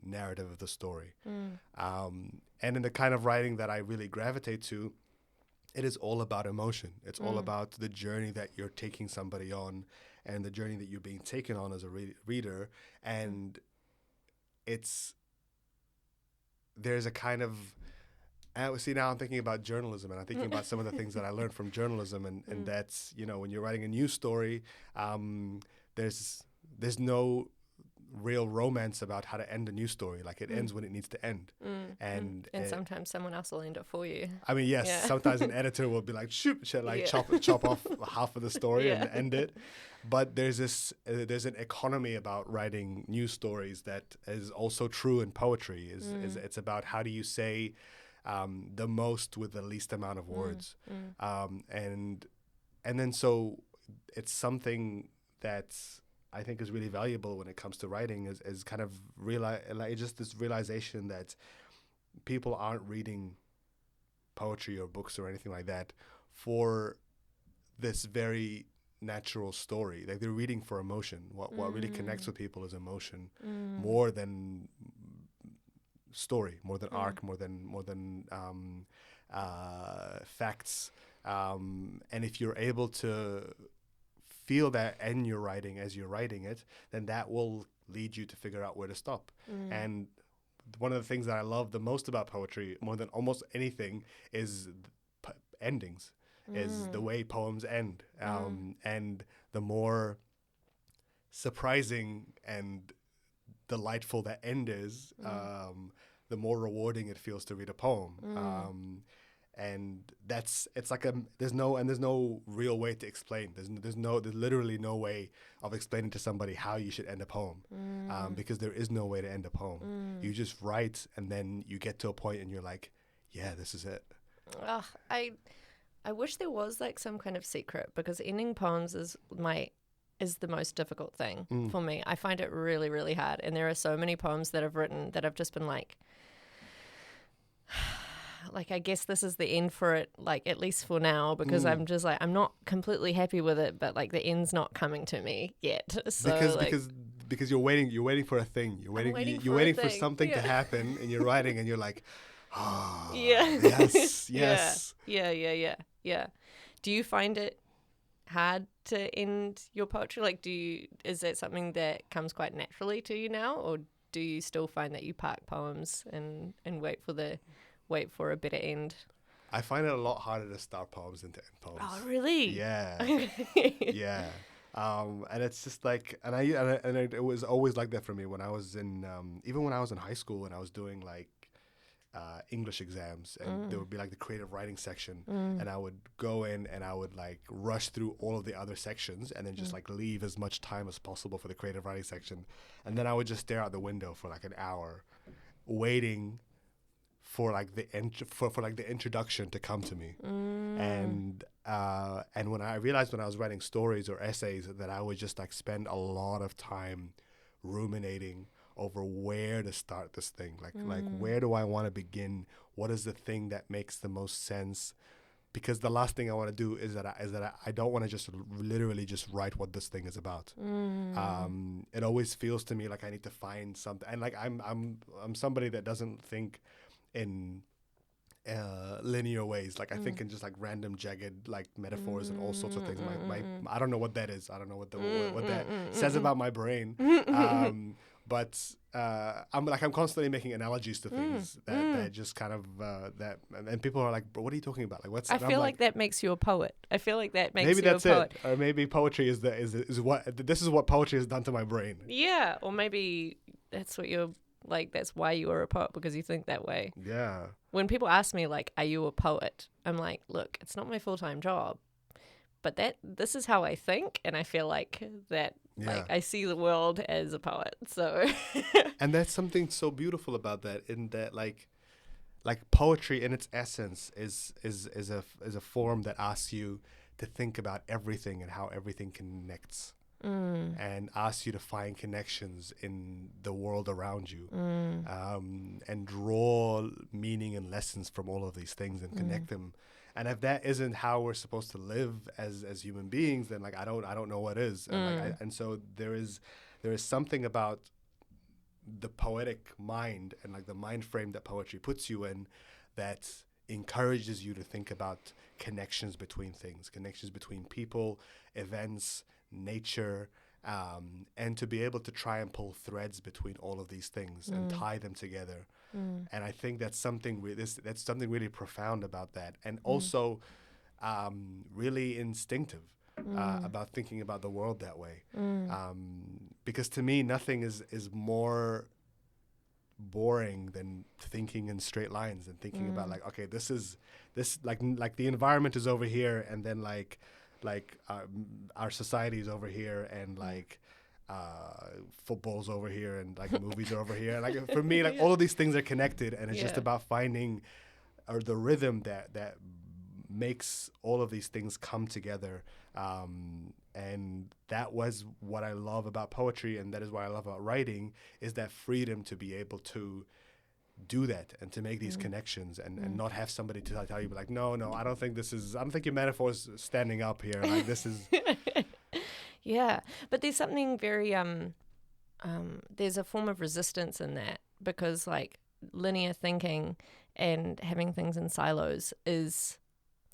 narrative of the story. And in the kind of writing that I really gravitate to, it is all about emotion. It's all about the journey that you're taking somebody on, and the journey that you're being taken on as a reader. And there's a kind of, see, now I'm thinking about journalism, and I'm thinking about some of the things that I learned from journalism, and that's, you know, when you're writing a news story, there's no real romance about how to end a news story. Like, it ends when it needs to end. And sometimes someone else will end it for you. I mean, yes, sometimes an editor will be like, chop off half of the story and end it. But there's an economy about writing news stories that is also true in poetry. It's about how do you say the most with the least amount of words. And then so it's something that's, I think, is really valuable when it comes to writing, is kind of just this realization that people aren't reading poetry or books or anything like that for this very natural story. Like, they're reading for emotion. What really connects with people is emotion, more than story, more than arc, more than facts. And if you're able to feel that in your writing as you're writing it, then that will lead you to figure out where to stop. And one of the things that I love the most about poetry, more than almost anything, is endings, is the way poems end. And the more surprising and delightful that end is, the more rewarding it feels to read a poem. And there's no real way to explain. There's literally no way of explaining to somebody how you should end a poem, because there is no way to end a poem. You just write, and then you get to a point and you're like, yeah, this is it. I wish there was like some kind of secret, because ending poems is the most difficult thing for me. I find it really, really hard, and there are so many poems that I've written that I've just been like, I guess this is the end for it, like, at least for now, because I'm just like, I'm not completely happy with it, but like the end's not coming to me yet. So because you're waiting for a thing. You're waiting for something to happen, and you're writing, and you're like, yes. Yeah. Do you find it hard to end your poetry? Like, is that something that comes quite naturally to you now, or do you still find that you park poems and wait for a better end? I find it a lot harder to start poems than to end poems. Oh, really? Yeah. Yeah. And it's just like, and it was always like that for me when I was even when I was in high school and I was doing like English exams, and there would be like the creative writing section, and I would go in and I would like rush through all of the other sections and then just like leave as much time as possible for the creative writing section, and then I would just stare out the window for like an hour, waiting for like the introduction to come to me. And when I realized when I was writing stories or essays that I would just like spend a lot of time ruminating over where to start this thing, like where do I want to begin, what is the thing that makes the most sense, because the last thing I want to do is that I don't want to just literally just write what this thing is about. It always feels to me like I need to find something, and like I'm somebody that doesn't think in linear ways. Like I think in just like random jagged like metaphors and all sorts of things. I don't know what that is. I don't know what that says about my brain. but I'm constantly making analogies to things that just kind of that, and people are like, "Bro, what are you talking about? Like, what's?" I And I'm feel like that makes you a poet. I feel like that makes maybe you a that's poet. it, or maybe poetry is what this is what poetry has done to my brain. Yeah, or maybe that's what you're like. That's why you are a poet, because you think that way. Yeah, When people ask me like, "Are you a poet?" I'm like, "Look, it's not my full-time job, but this is how I think, and I feel like that. yeah. Like I see the world as a poet." So And that's something so beautiful about that, in that like poetry in its essence is a form that asks you to think about everything and how everything connects, and asks you to find connections in the world around you, and draw meaning and lessons from all of these things and connect them. And if that isn't how we're supposed to live as human beings, then like I don't know what is. And so there is something about the poetic mind and like the mind frame that poetry puts you in that encourages you to think about connections between things, connections between people, events, nature, and to be able to try and pull threads between all of these things and tie them together. And I think that's something that's something really profound about that, and also really instinctive about thinking about the world that way. Because to me, nothing is more boring than thinking in straight lines and thinking about like, okay, this like the environment is over here, and then like our society is over here, and like football's over here, and like movies are over here. Like for me, like all of these things are connected, and it's just about finding or the rhythm that makes all of these things come together. And that was what I love about poetry, and that is what I love about writing, is that freedom to be able to do that and to make these connections, and not have somebody to tell you like, no, I don't think your metaphor is standing up here. Like this is yeah, but there's something very there's a form of resistance in that, because like linear thinking and having things in silos is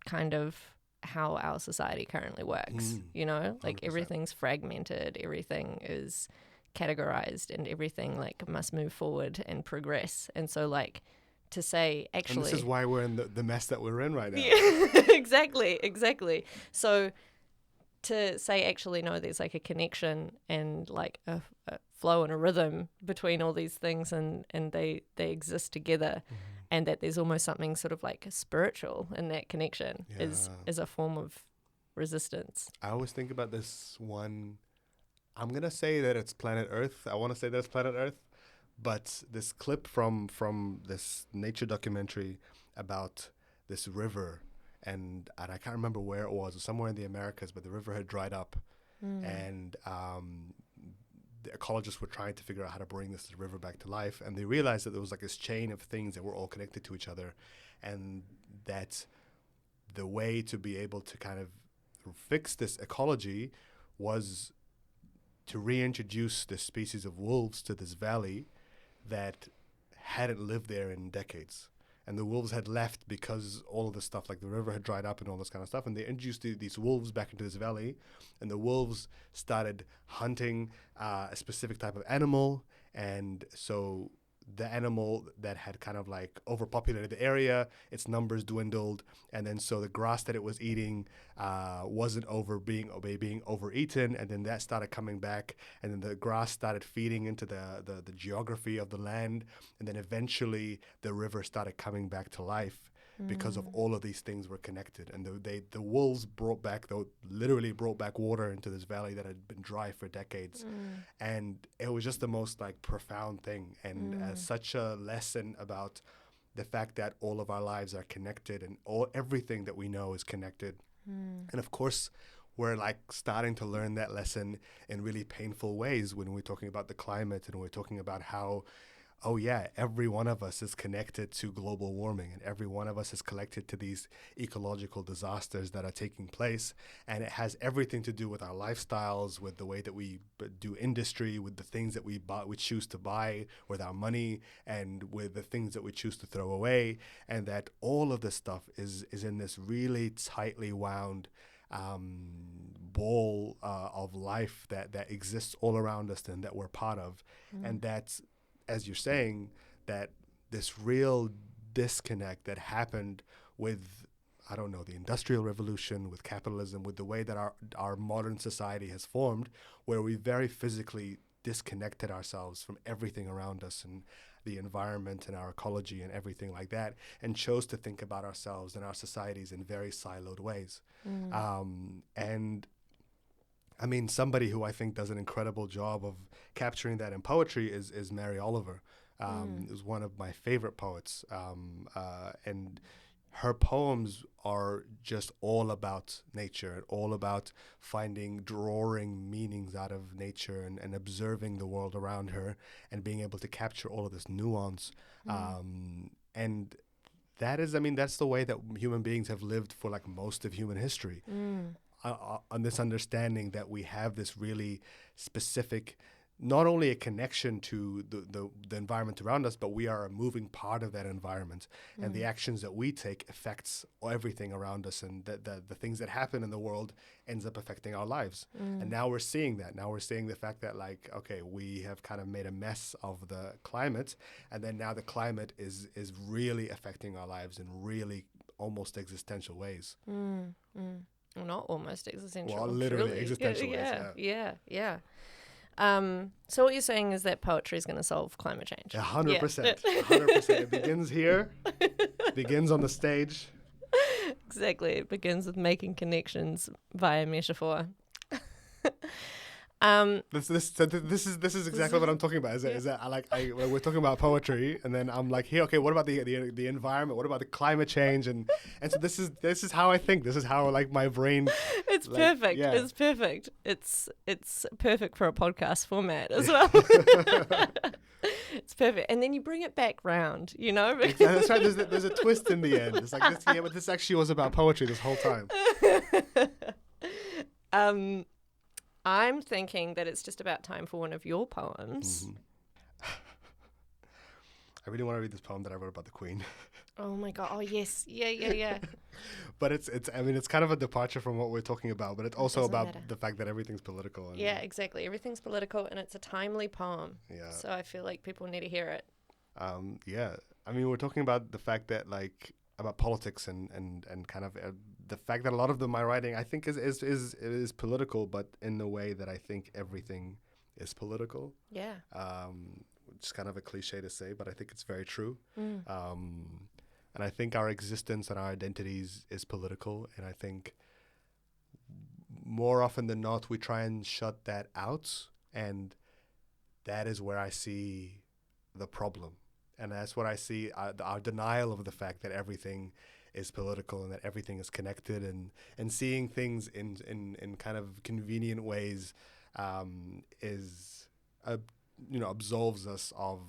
kind of how our society currently works. You know, like 100%. everything's fragmented, everything is categorized, and everything like must move forward and progress. And so like to say actually, and this is why we're in the mess that we're in right now. yeah, exactly. So to say actually no, there's like a connection and like a flow and a rhythm between all these things, and they exist together, and that there's almost something sort of like spiritual in that connection is a form of resistance. I always think about this one. I'm gonna say that it's Planet Earth. I want to say that it's Planet Earth, but this clip from this nature documentary about this river, and I can't remember where it was, somewhere in the Americas, but the river had dried up, and the ecologists were trying to figure out how to bring this river back to life, and they realized that there was like this chain of things that were all connected to each other, and that the way to be able to kind of fix this ecology was to reintroduce the species of wolves to this valley that hadn't lived there in decades. And the wolves had left because all of this stuff, like the river had dried up and all this kind of stuff. And they introduced these wolves back into this valley. And the wolves started hunting a specific type of animal. And so the animal that had kind of like overpopulated the area, its numbers dwindled. And then so the grass that it was eating wasn't being overeaten. And then that started coming back. And then the grass started feeding into the geography of the land. And then eventually the river started coming back to life because of all of these things were connected. And the wolves literally brought back water into this valley that had been dry for decades. And it was just the most like profound thing, and such a lesson about the fact that all of our lives are connected, and everything that we know is connected. And of course, we're like starting to learn that lesson in really painful ways when we're talking about the climate, and we're talking about how, oh yeah, every one of us is connected to global warming, and every one of us is connected to these ecological disasters that are taking place. And it has everything to do with our lifestyles, with the way that we do industry, with the things that we choose to buy with our money, and with the things that we choose to throw away. And that all of this stuff is in this really tightly wound ball of life that exists all around us and that we're part of. And that's, as you're saying, that this real disconnect that happened with, I don't know, the Industrial Revolution, with capitalism, with the way that our modern society has formed, where we very physically disconnected ourselves from everything around us and the environment and our ecology and everything like that, and chose to think about ourselves and our societies in very siloed ways. And I mean, somebody who I think does an incredible job of capturing that in poetry is Mary Oliver. Is one of my favorite poets. And her poems are just all about nature, all about drawing meanings out of nature and observing the world around her and being able to capture all of this nuance. And that is, I mean, that's the way that human beings have lived for like most of human history. On this understanding that we have this really specific, not only a connection to the environment around us, but we are a moving part of that environment. And the actions that we take affects everything around us, and the things that happen in the world ends up affecting our lives. And now we're seeing that. Now we're seeing the fact that, like, okay, we have kind of made a mess of the climate, and then now the climate is really affecting our lives in really almost existential ways. Well, not almost existential. Well, literally truly. existential ways, Yeah. So what you're saying is that poetry is going to solve climate change. 100%. 100%. It begins here, begins on the stage. Exactly. It begins with making connections via metaphor. This is exactly what I'm talking about. Is that when we're talking about poetry, and then I'm like, here, okay, what about the environment? What about the climate change? And so this is how I think. This is how like my brain. It's like, perfect. yeah. It's perfect. It's perfect for a podcast format as well. It's perfect, and then you bring it back round. You know. That's right. There's a twist in the end. It's like this, but this actually was about poetry this whole time. I'm thinking that it's just about time for one of your poems. I really want to read this poem that I wrote about the Queen. Oh my god! Oh yes, yeah. But it's I mean, it's kind of a departure from what we're talking about, but it's also doesn't about matter. the fact that everything's political. And Yeah, exactly. Everything's political, and it's a timely poem. Yeah. So I feel like people need to hear it. Yeah. I mean, we're talking about the fact that like about politics and kind of the fact that a lot of my writing I think is political, but in the way that I think everything is political. Yeah. Which is kind of a cliche to say, but I think it's very true. And I think our existence and our identities is political, and I think more often than not we try and shut that out, and that is where I see the problem. And that's what I see, our denial of the fact that everything is political and that everything is connected, and seeing things in kind of convenient ways absolves us of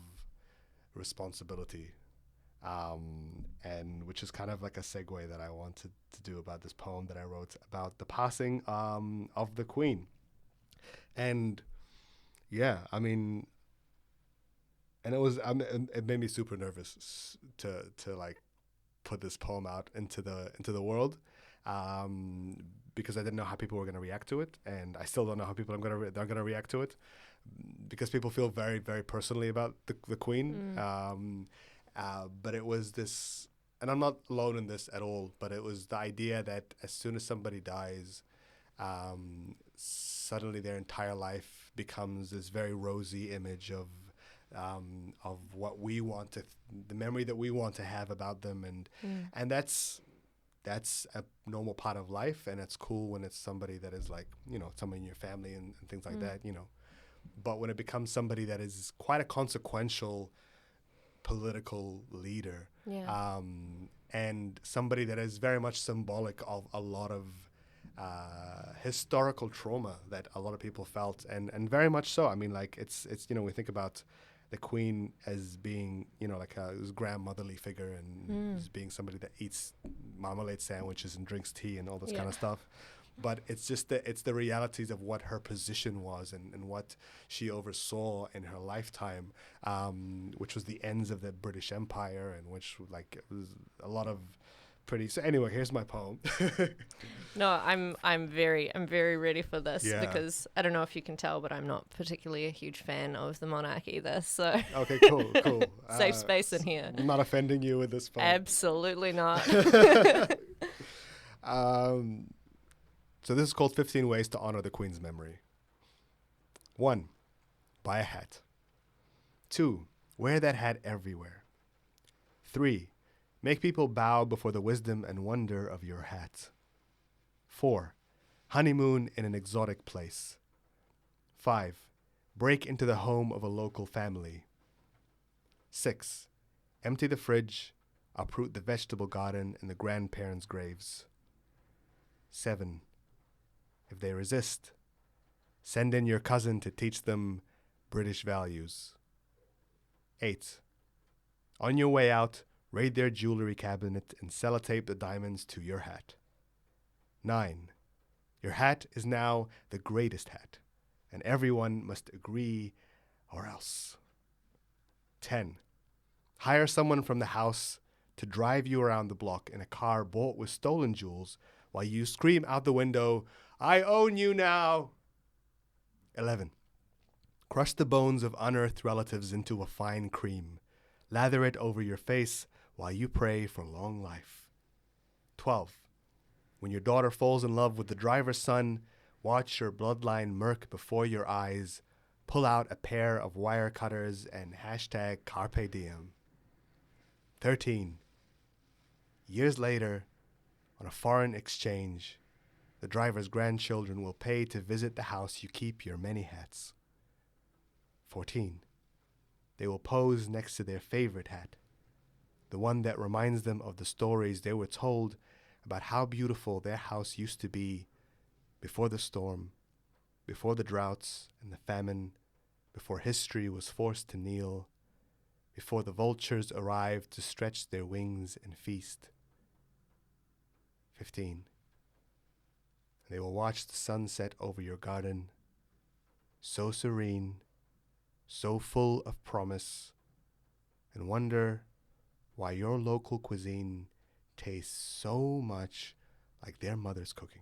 responsibility. And which is kind of like a segue that I wanted to do about this poem that I wrote about the passing of the Queen. And yeah, I mean, and it made me super nervous to like put this poem out into the world, because I didn't know how people were going to react to it, and I still don't know how people are going to react to it, because people feel very, very personally about the Queen. But it was this, and I'm not alone in this at all, but it was the idea that as soon as somebody dies, suddenly their entire life becomes this very rosy image of what we want the memory that we want to have about them, and that's a normal part of life, and it's cool when it's somebody that is like, someone in your family and things like that, but when it becomes somebody that is quite a consequential political leader, and somebody that is very much symbolic of a lot of historical trauma that a lot of people felt, and very much so. I mean, like it's we think about the Queen as being like a grandmotherly figure, and as being somebody that eats marmalade sandwiches and drinks tea and all this kind of stuff. But it's just it's the realities of what her position was and what she oversaw in her lifetime, which was the ends of the British Empire, and which like it was a lot of pretty. So anyway, here's my poem. No, I'm very ready for this Yeah. because I don't know if you can tell, but I'm not particularly a huge fan of the monarch either. So Okay, cool, cool. safe space in here. I'm not offending you with this part. Absolutely not. So this is called 15 Ways to Honor the Queen's Memory. 1. Buy a hat. 2. Wear that hat everywhere. 3. Make people bow before the wisdom and wonder of your hat. 4. Honeymoon in an exotic place. 5. Break into the home of a local family. 6. Empty the fridge, uproot the vegetable garden and the grandparents' graves. 7. If they resist, send in your cousin to teach them British values. 8. On your way out, raid their jewelry cabinet and sellotape the diamonds to your hat. 9. Your hat is now the greatest hat, and everyone must agree or else. 10. Hire someone from the house to drive you around the block in a car bought with stolen jewels while you scream out the window, "I own you now!" 11. Crush the bones of unearthed relatives into a fine cream. Lather it over your face while you pray for long life. 12. When your daughter falls in love with the driver's son, watch your bloodline murk before your eyes. Pull out a pair of wire cutters and hashtag Carpe Diem. 13. Years later, on a foreign exchange, the driver's grandchildren will pay to visit the house you keep your many hats. 14. They will pose next to their favorite hat, the one that reminds them of the stories they were told about how beautiful their house used to be before the storm, before the droughts and the famine, before history was forced to kneel, before the vultures arrived to stretch their wings and feast. 15. They will watch the sun set over your garden, so serene, so full of promise, and wonder why your local cuisine tastes so much like their mother's cooking.